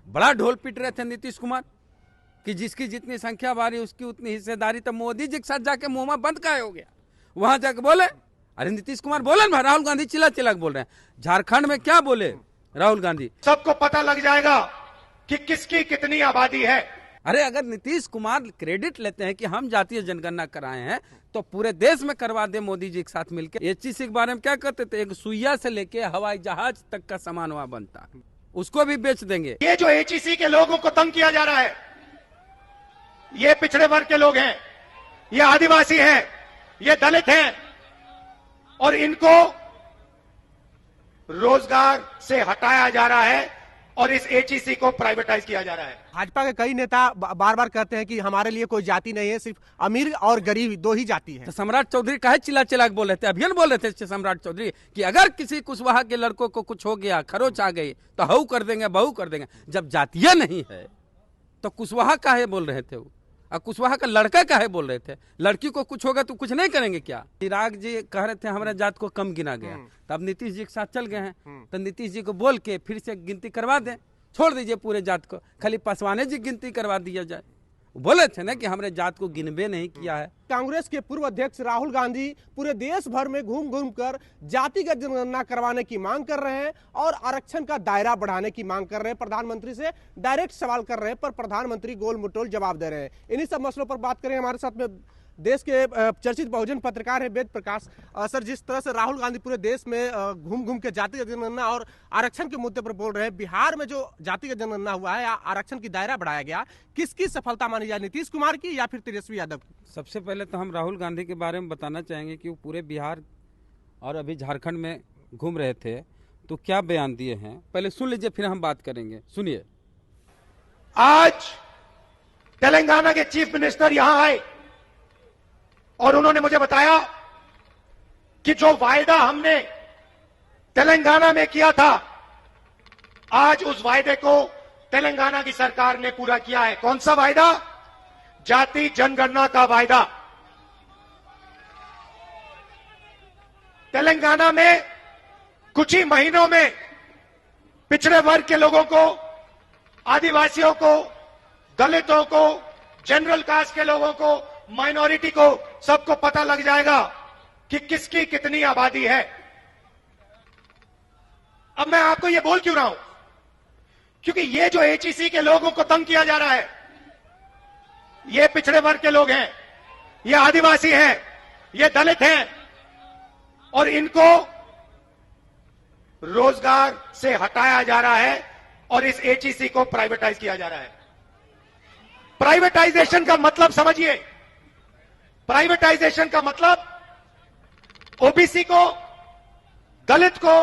बड़ा ढोल पीट रहे थे नीतीश कुमार कि जिसकी जितनी संख्या बारी उसकी उतनी हिस्सेदारी। तो मोदी जी के साथ जाके मुंह बंद काहे हो गया? वहां जाके बोले। अरे नीतीश कुमार बोले ना, राहुल गांधी चिल्ला चिल्ला बोल रहे हैं। झारखंड में क्या बोले राहुल गांधी? सबको पता लग जाएगा कि किसकी कितनी आबादी है। अरे अगर नीतीश कुमार क्रेडिट लेते हैं कि हम जातीय जनगणना कराए हैं तो पूरे देश में करवा दे मोदी जी के साथ मिलकर। एचईसी के बारे में क्या कहते थे? एक सुइया से लेके हवाई जहाज तक का सामान वहां बनता, उसको भी बेच देंगे। ये जो एचईसी के लोगों को तंग किया जा रहा है, ये पिछड़े वर्ग के लोग हैं, ये आदिवासी हैं, ये दलित हैं, और इनको रोजगार से हटाया जा रहा है और इस एचईसी को प्राइवेटाइज किया जा रहा है। भाजपा के कई नेता बार बार कहते हैं कि हमारे लिए कोई जाति नहीं है, सिर्फ अमीर और गरीब दो ही जाति है। तो सम्राट चौधरी काहे चिल्ला चिल्ला बोल रहे थे? अभियान बोल रहे थे सम्राट चौधरी कि अगर किसी कुशवाहा के लड़कों को कुछ हो गया, खरोच आ गई तो हऊ कर देंगे, बहू कर देंगे। जब जातीय नहीं है तो कुशवाहा काहे बोल रहे थे वो? और कुशवाहा का लड़का काहे बोल रहे थे? लड़की को कुछ होगा तो कुछ नहीं करेंगे क्या? चिराग जी कह रहे थे हमारे जात को कम गिना गया, तो अब नीतीश जी के साथ चल गए हैं, तो नीतीश जी को बोल के फिर से गिनती करवा दें, छोड़ दीजिए पूरे जात को, खाली पासवाने जी गिनती करवा दिया जाए। बोले थे ना कि हमारे जात को गिनबे नहीं किया है। कांग्रेस के पूर्व अध्यक्ष राहुल गांधी पूरे देश भर में घूम घूम कर जातिगत जनगणना करवाने की मांग कर रहे हैं और आरक्षण का दायरा बढ़ाने की मांग कर रहे हैं। प्रधानमंत्री से डायरेक्ट सवाल कर रहे हैं, पर प्रधानमंत्री गोल मटोल जवाब दे रहे हैं। इन्हीं सब मसलों पर बात करें। हमारे साथ में देश के चर्चित बहुजन पत्रकार है वेद प्रकाश। सर, जिस तरह से राहुल गांधी पूरे देश में घूम घूम के जातिगत जनगणना और आरक्षण के मुद्दे पर बोल रहे हैं, बिहार में जो जातिगत जनगणना हुआ है या आरक्षण की दायरा बढ़ाया गया, किसकी सफलता मानी जाए, नीतीश कुमार की या फिर तेजस्वी यादव की? सबसे पहले तो हम राहुल गांधी के बारे में बताना चाहेंगे कि वो पूरे बिहार और अभी झारखंड में घूम रहे थे तो क्या बयान दिए हैं, पहले सुन लीजिए फिर हम बात करेंगे। सुनिए। आज तेलंगाना के चीफ मिनिस्टर यहां आए और उन्होंने मुझे बताया कि जो वायदा हमने तेलंगाना में किया था, आज उस वायदे को तेलंगाना की सरकार ने पूरा किया है। कौन सा वायदा? जाति जनगणना का वायदा। तेलंगाना में कुछ ही महीनों में पिछड़े वर्ग के लोगों को, आदिवासियों को, दलितों को, जनरल कास्ट के लोगों को, माइनॉरिटी को, सबको पता लग जाएगा कि किसकी कितनी आबादी है। अब मैं आपको यह बोल क्यों रहा हूं? क्योंकि ये जो एचईसी के लोगों को तंग किया जा रहा है, ये पिछड़े वर्ग के लोग हैं, ये आदिवासी हैं, ये दलित हैं, और इनको रोजगार से हटाया जा रहा है और इस एचईसी को प्राइवेटाइज किया जा रहा है। प्राइवेटाइजेशन का मतलब समझिए। प्राइवेटाइजेशन का मतलब ओबीसी को, दलित को,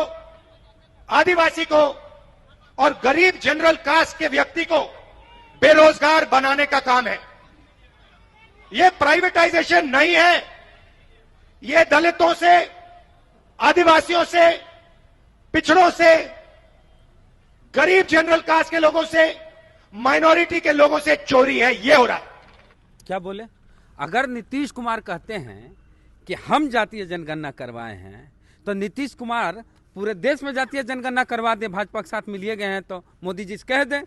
आदिवासी को और गरीब जनरल कास्ट के व्यक्ति को बेरोजगार बनाने का काम है। यह प्राइवेटाइजेशन नहीं है। यह दलितों से, आदिवासियों से, पिछड़ों से, गरीब जनरल कास्ट के लोगों से, माइनॉरिटी के लोगों से चोरी है। यह हो रहा है। क्या बोले? अगर नीतीश कुमार कहते हैं कि हम जातीय जनगणना करवाए हैं तो नीतीश कुमार पूरे देश में जातीय जनगणना करवा दें, भाजपा के साथ मिलिए गए हैं तो मोदी जी से कह दें।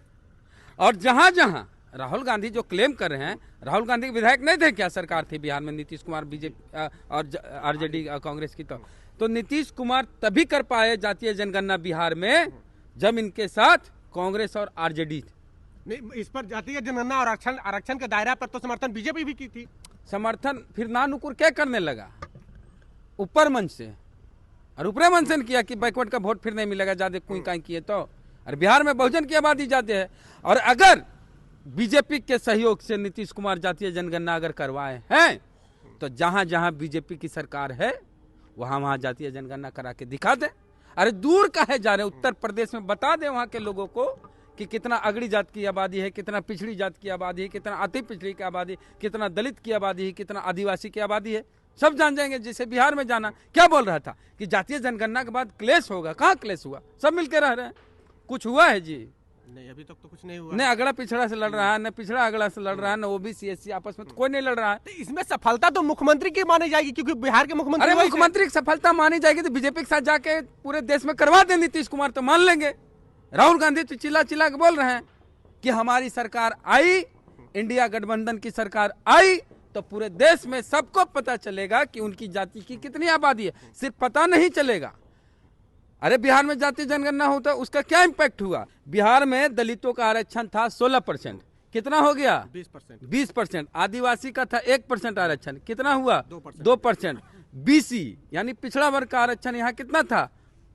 और जहां जहां राहुल गांधी जो क्लेम कर रहे हैं, राहुल गांधी के विधायक नहीं थे क्या सरकार थी बिहार में, नीतीश कुमार बीजेपी और आरजेडी कांग्रेस की? तो नीतीश कुमार तभी कर पाए जातीय जनगणना बिहार में जब इनके साथ कांग्रेस और आरजेडी। नहीं, इस पर जातिगत जनगणना और आरक्षण के दायरा पर तो समर्थन बीजेपी भी की थी। समर्थन फिर नानुकुर क्या करने लगा? ऊपर मंच से और ऊपरे मंच से किया कि बैकवर्ड का वोट फिर नहीं मिलेगा, ज्यादा कोई काई किए तो। और बिहार में बहुजन की आबादी ज्यादा है, और अगर बीजेपी के सहयोग से नीतीश कुमार जातीय जनगणना अगर करवाए हैं तो जहां जहां बीजेपी की सरकार है वहां वहां जातीय जनगणना करा के दिखा दे। अरे दूर काहे जा रहे? उत्तर प्रदेश में बता दे वहां के लोगों को कि कितना अगड़ी जात की आबादी है, कितना पिछड़ी जात की आबादी है, कितना अति पिछड़ी की आबादी, कितना दलित की आबादी है, कितना आदिवासी की आबादी है, सब जान जाएंगे। जैसे बिहार में जाना क्या बोल रहा था कि जातीय जनगणना के बाद क्लेश होगा, कहाँ क्लेश हुआ? सब मिलकर रह रहे हैं। कुछ हुआ है जी? नहीं, अभी तक तो कुछ नहीं हुआ। न अगड़ा पिछड़ा से लड़ रहा है, न पिछड़ा अगड़ा से लड़ रहा है, न ओबीसी एससी आपस में तो कोई नहीं लड़ रहा है। तो इसमें सफलता तो मुख्यमंत्री की मानी जाएगी, क्योंकि बिहार के मुख्यमंत्री। अरे मुख्यमंत्री की सफलता मानी जाएगी तो बीजेपी के साथ जाके पूरे देश में करवा दे नीतीश कुमार, तो मान लेंगे। राहुल गांधी तो चिल्ला चिल्ला के बोल रहे हैं कि हमारी सरकार आई, इंडिया गठबंधन की सरकार आई, तो पूरे देश में सबको पता चलेगा कि उनकी जाति की कितनी आबादी है। सिर्फ पता नहीं चलेगा। अरे बिहार में जातीय जनगणना होता उसका क्या इंपैक्ट हुआ? बिहार में दलितों का आरक्षण था 16%, कितना हो गया? 20%। आदिवासी का था 1% आरक्षण, कितना हुआ? 2%। बीसी यानी पिछड़ा वर्ग का आरक्षण यहाँ कितना था?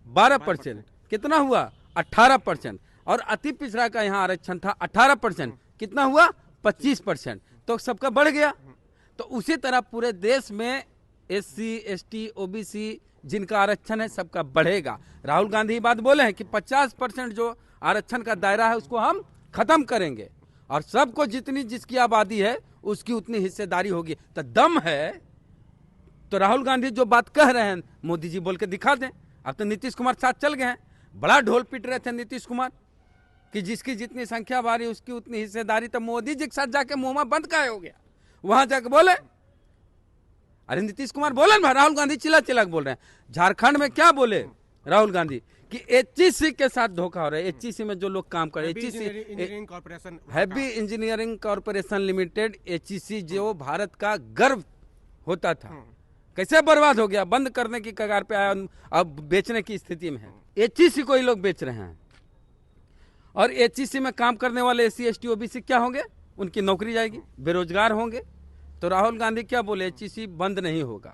12%, कितना हुआ? 18%। और अति पिछड़ा का यहाँ आरक्षण था 18%, कितना हुआ? 25%। तो सबका बढ़ गया। तो उसी तरह पूरे देश में SC, ST, OBC जिनका आरक्षण है सबका बढ़ेगा। राहुल गांधी बात बोले हैं कि 50% जो आरक्षण का दायरा है उसको हम खत्म करेंगे और सबको जितनी जिसकी आबादी है उसकी उतनी हिस्सेदारी होगी। तो दम है तो राहुल गांधी जो बात कह रहे हैं मोदी जी बोल के दिखा दें। अब तो नीतीश कुमार साथ चल गए हैं, बड़ा ढोल पीट रहे थे नीतीश कुमार कि जिसकी जितनी संख्या बारी उसकी उतनी हिस्सेदारी। तो मोदी जी के साथ जाके मुंह में बंद काहे हो गया? वहां जाके बोले। अरे नीतीश कुमार बोले ना, राहुल गांधी चिल्ला चिल्ला बोल रहे हैं। झारखंड में क्या बोले राहुल गांधी कि HEC के साथ धोखा हो रहा है। HEC में जो लोग काम कर रहे हैं, heavy engineering corporation limited, HEC जो भारत का गर्व होता था, कैसे बर्बाद हो गया, बंद करने की कगार पे आया, अब बेचने की स्थिति में है। HEC को ही लोग बेच रहे हैं। और HEC में काम करने वाले SC, ST, OBC क्या होंगे? उनकी नौकरी जाएगी, बेरोजगार होंगे। तो राहुल गांधी क्या बोले? HEC बंद नहीं होगा,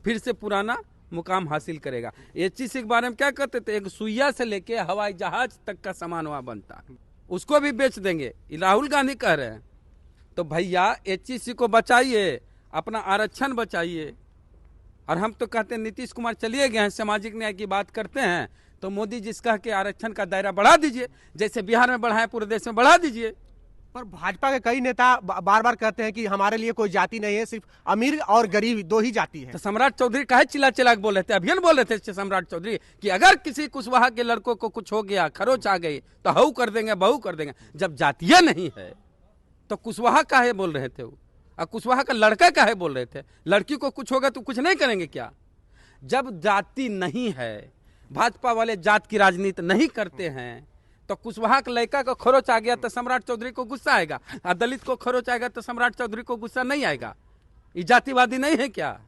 फिर से पुराना मुकाम हासिल करेगा। HEC के बारे में क्या कहते थे? एक सुइया से लेके हवाई जहाज तक का सामान वहां बनता, उसको भी बेच देंगे, राहुल गांधी कह रहे हैं। तो भैया HEC को बचाइए, अपना आरक्षण बचाइए। और हम तो कहते हैं नीतीश कुमार चलिए गए हैं, सामाजिक न्याय की बात करते हैं, तो मोदी जी कह के आरक्षण का दायरा बढ़ा दीजिए, जैसे बिहार में बढ़ाए पूरे देश में बढ़ा दीजिए। पर भाजपा के कई नेता बार बार कहते हैं कि हमारे लिए कोई जाति नहीं है, सिर्फ अमीर और गरीब दो ही जाति है। तो सम्राट चौधरी काहे चिल्ला चिल्ला बोल रहे थे? अभियान बोल रहे थे सम्राट चौधरी कि अगर किसी कुशवाहा के लड़कों को कुछ हो गया, खरोच आ गई, तो हऊ कर देंगे, बहू कर देंगे। जब जातीय नहीं है तो कुशवाहा काहे बोल रहे थे? और कुशवाहा का लड़का काहे बोल रहे थे? लड़की को कुछ होगा तो कुछ नहीं करेंगे क्या? जब जाति नहीं है, भाजपा वाले जात की राजनीति नहीं करते हैं, तो कुशवाहा के लड़का को खरोच आ गया तो सम्राट चौधरी को गुस्सा आएगा, और दलित को खरोच आएगा तो सम्राट चौधरी को गुस्सा नहीं आएगा? ये जातिवादी नहीं है क्या?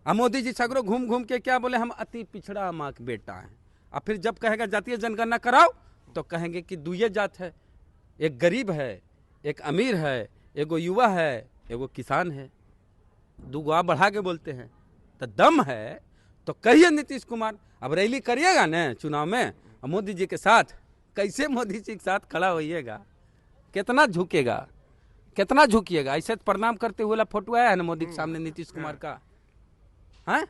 मोदी जी सगरो घूम घूम के क्या बोले? हम अति पिछड़ा माँ के बेटा हैं। और फिर जब कहेगा जातीय जनगणना कराओ तो कहेंगे कि दुइये जात है, एक गरीब है, एक अमीर है, एगो युवा है, एगो किसान है, दूगो आप बढ़ा के बोलते हैं। तो दम है तो कहिए नीतीश कुमार, अब रैली करिएगा न चुनाव में मोदी जी के साथ, कैसे मोदी जी के साथ खड़ा होइएगा? कितना झुकेगा, कितना झुकिएगा? ऐसे प्रणाम करते हुए फोटो आया है ना मोदी के सामने नीतीश कुमार का, है?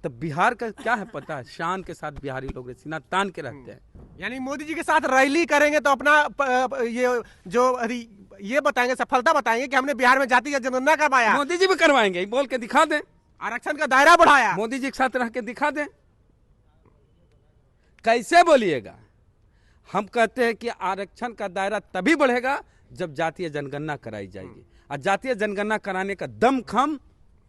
तो बिहार का क्या है पता है? शान के साथ बिहारी लोग सीना तान के रहते हैं। यानी मोदी जी के साथ रैली करेंगे तो अपना ये बताएंगे, सफलता बताएंगे कि हमने बिहार में जाति का जनगणना करवाया। मोदी जी भी करवाएंगे, बोल के दिखा दें, आरक्षण का दायरा बढ़ाया, मोदी जी के साथ रह के दिखा दें। कैसे बोलिएगा? हम कहते हैं कि आरक्षण का दायरा तभी बढ़ेगा जब जातीय जनगणना कराई जाएगी, और जातीय जनगणना कराने का दम खम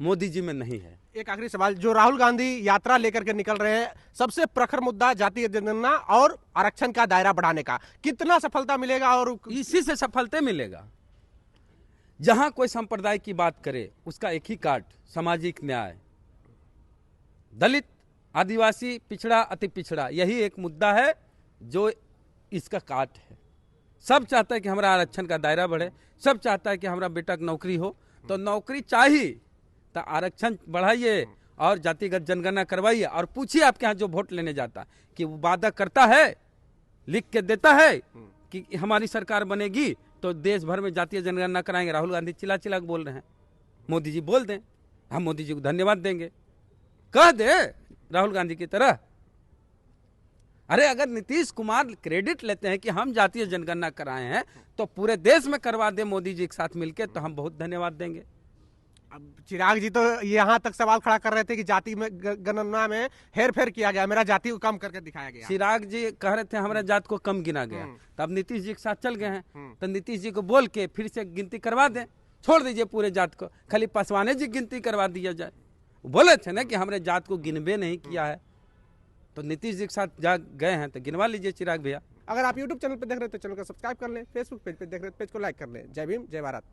मोदी जी में नहीं है। एक आखिरी सवाल, जो राहुल गांधी यात्रा लेकर के निकल रहे हैं, सबसे प्रखर मुद्दा जातीय जनगणना और आरक्षण का दायरा बढ़ाने का, कितना सफलता मिलेगा? और इसी से सफलता मिलेगा। जहां कोई संप्रदाय की बात करे उसका एक ही काट, सामाजिक न्याय, दलित, आदिवासी, पिछड़ा, अति पिछड़ा, यही एक मुद्दा है जो इसका काट है। सब चाहता है कि हमारा आरक्षण का दायरा बढ़े, सब चाहता है कि हमारा बेटा की नौकरी हो। तो नौकरी चाहिए तो आरक्षण बढ़ाइए और जातिगत जनगणना करवाइए। और पूछिए आपके यहाँ जो वोट लेने जाता कि वो वादा करता है, लिख के देता है कि हमारी सरकार बनेगी तो देश भर में जातीय जनगणना कराएंगे। राहुल गांधी चिल्ला चिल्ला बोल रहे हैं, मोदी जी बोल दें, हम मोदी जी को धन्यवाद देंगे, कह दे राहुल गांधी की तरह। अरे अगर नीतीश कुमार क्रेडिट लेते हैं कि हम जातीय जनगणना कराए हैं तो पूरे देश में करवा दे मोदी जी के साथ मिलकर, तो हम बहुत धन्यवाद देंगे। अब चिराग जी तो यहाँ तक सवाल खड़ा कर रहे थे कि जाति में गणना में हेर फेर किया गया, मेरा जाति को कम करके दिखाया गया। चिराग जी कह रहे थे हमारा जात को कम गिना गया, तो अब नीतीश जी के साथ चल गए हैं, तो नीतीश जी को बोल के फिर से गिनती करवा दें, छोड़ दीजिए पूरे जात को, खाली पासवाने जी गिनती करवा दिया जाए। बोले थे ना कि हमारे जात को गिनबे नहीं किया है, तो नीतीश जी के साथ जा गए हैं, तो गिनवा लीजिए चिराग भैया। अगर आप यूट्यूब चैनल पर देख रहे हैं तो चैनल को सब्सक्राइब कर लें, फेसबुक पेज पे देख रहे हैं तो पेज को लाइक कर लें। जय भीम, जय भारत।